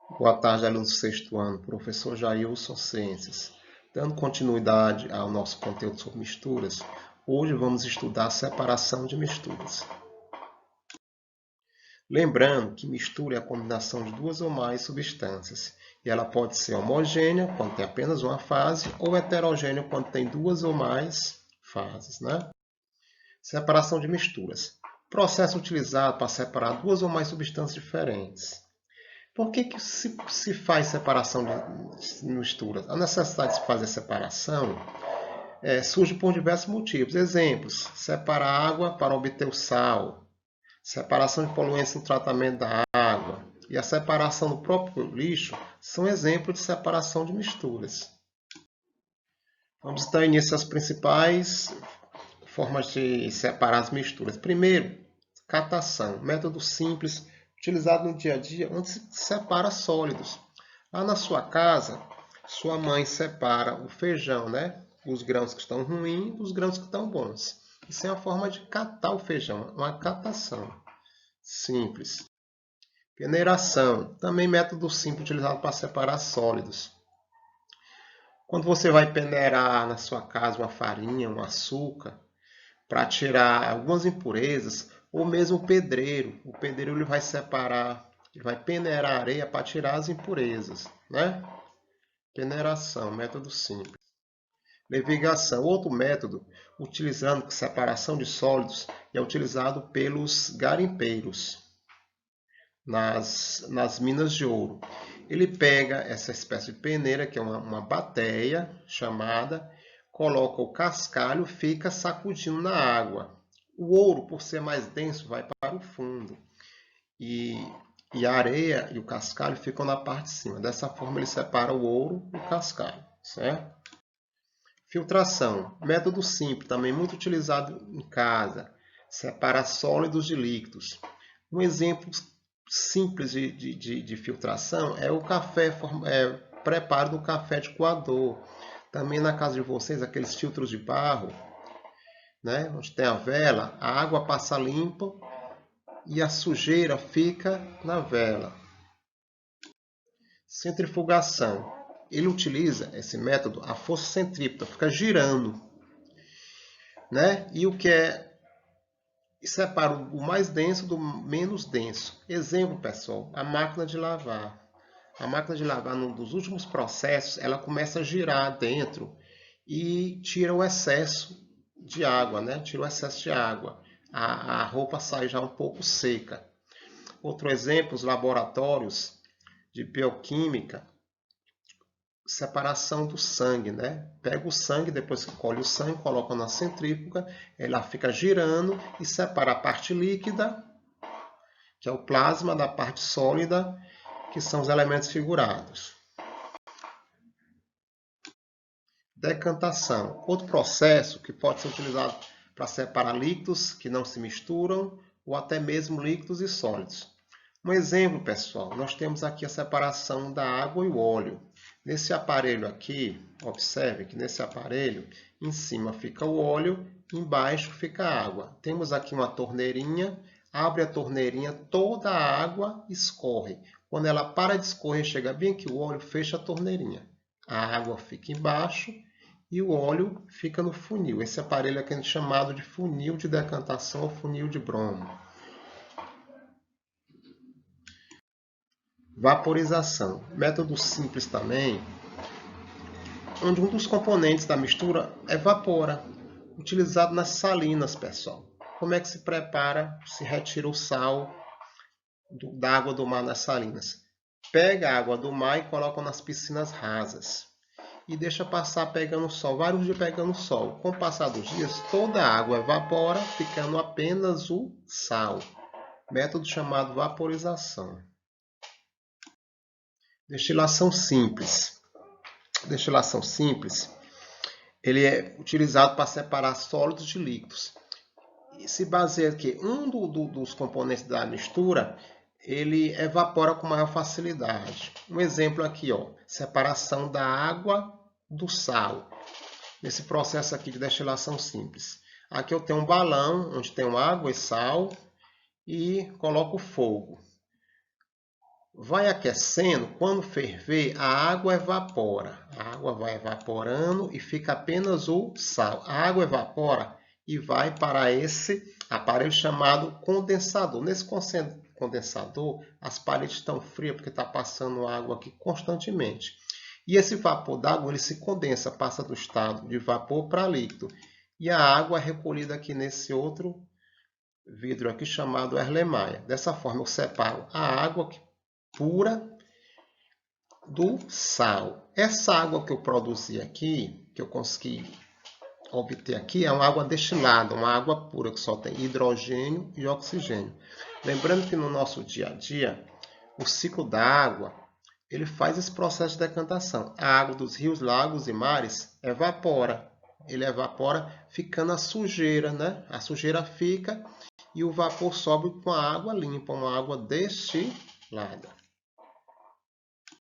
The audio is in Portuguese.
Boa tarde, alunos do sexto ano. Professor Jailson Ciências. Dando continuidade ao nosso conteúdo sobre misturas, hoje vamos estudar a separação de misturas. Lembrando que mistura é a combinação de duas ou mais substâncias, e ela pode ser homogênea, quando tem apenas uma fase, ou heterogênea, quando tem duas ou mais fases, né? Separação de misturas. Processo utilizado para separar duas ou mais substâncias diferentes. Por que se faz separação de misturas? A necessidade de se fazer separação surge por diversos motivos. Exemplos: separar água para obter o sal, separação de poluentes no tratamento da água e a separação do próprio lixo são exemplos de separação de misturas. Vamos dar início às principais formas de separar as misturas. Primeiro, catação, método simples utilizado no dia a dia, onde se separa sólidos. Lá na sua casa, sua mãe separa o feijão, né? Os grãos que estão ruins dos grãos que estão bons. Isso é uma forma de catar o feijão, uma catação simples. Peneiração, também método simples utilizado para separar sólidos. Quando você vai peneirar na sua casa uma farinha, um açúcar, para tirar algumas impurezas, ou mesmo o pedreiro. O pedreiro ele vai separar, ele vai peneirar a areia para tirar as impurezas, né? Peneiração, método simples. Levigação, outro método utilizando separação de sólidos, é utilizado pelos garimpeiros nas minas de ouro. Ele pega essa espécie de peneira, que é uma bateia chamada, coloca o cascalho, fica sacudindo na água. O ouro, por ser mais denso, vai para o fundo. E a areia e o cascalho ficam na parte de cima. Dessa forma, ele separa o ouro do cascalho, certo? Filtração. Método simples, também muito utilizado em casa. Separa sólidos de líquidos. Um exemplo simples de filtração é o café, preparo do café de coador. Também na casa de vocês, aqueles filtros de barro, né, onde tem a vela, a água passa limpa e a sujeira fica na vela. Centrifugação. Ele utiliza esse método, a força centrípeta, fica girando, né? E o que separa o mais denso do menos denso. Exemplo, pessoal, a máquina de lavar. A máquina de lavar, num dos últimos processos, ela começa a girar dentro e tira o excesso de água, né? Tira o excesso de água. A roupa sai já um pouco seca. Outro exemplo, os laboratórios de bioquímica, separação do sangue, né? Pega o sangue, depois que colhe o sangue, coloca na centrífuga, ela fica girando e separa a parte líquida, que é o plasma, da parte sólida, que são os elementos figurados. Decantação, outro processo que pode ser utilizado para separar líquidos que não se misturam ou até mesmo líquidos e sólidos. Um exemplo, pessoal, nós temos aqui a separação da água e o óleo. Nesse aparelho aqui, observe que nesse aparelho, em cima fica o óleo, embaixo fica a água. Temos aqui uma torneirinha, abre a torneirinha, toda a água escorre. Quando ela para de escorrer, chega bem aqui o óleo, fecha a torneirinha. A água fica embaixo e o óleo fica no funil. Esse aparelho aqui é chamado de funil de decantação ou funil de bromo. Vaporização. Método simples também, onde um dos componentes da mistura evapora, utilizado nas salinas, pessoal. Como é que se prepara, se retira o sal da água do mar nas salinas? Pega a água do mar e coloca nas piscinas rasas. E deixa passar pegando sol, vários dias pegando sol. Com o passar dos dias, toda a água evapora, ficando apenas o sal. Método chamado vaporização. Destilação simples. Destilação simples, ele é utilizado para separar sólidos de líquidos. E se baseia que dos componentes da mistura, ele evapora com maior facilidade. Um exemplo aqui, ó, separação da água do sal. Nesse processo aqui de destilação simples. Aqui eu tenho um balão onde tem água e sal e coloco fogo. Vai aquecendo, quando ferver, a água evapora. A água vai evaporando e fica apenas o sal. A água evapora e vai para esse aparelho chamado condensador. Nesse condensador, as paredes estão frias porque está passando água aqui constantemente. E esse vapor d'água ele se condensa, passa do estado de vapor para líquido. E a água é recolhida aqui nesse outro vidro aqui chamado Erlenmeyer. Dessa forma eu separo a água pura do sal. Essa água que eu produzi aqui, que eu consegui obter aqui, é uma água destilada, uma água pura que só tem hidrogênio e oxigênio. Lembrando que no nosso dia a dia, o ciclo da água, ele faz esse processo de decantação. A água dos rios, lagos e mares evapora. Ele evapora ficando a sujeira, né? A sujeira fica e o vapor sobe com a água limpa, uma água destilada.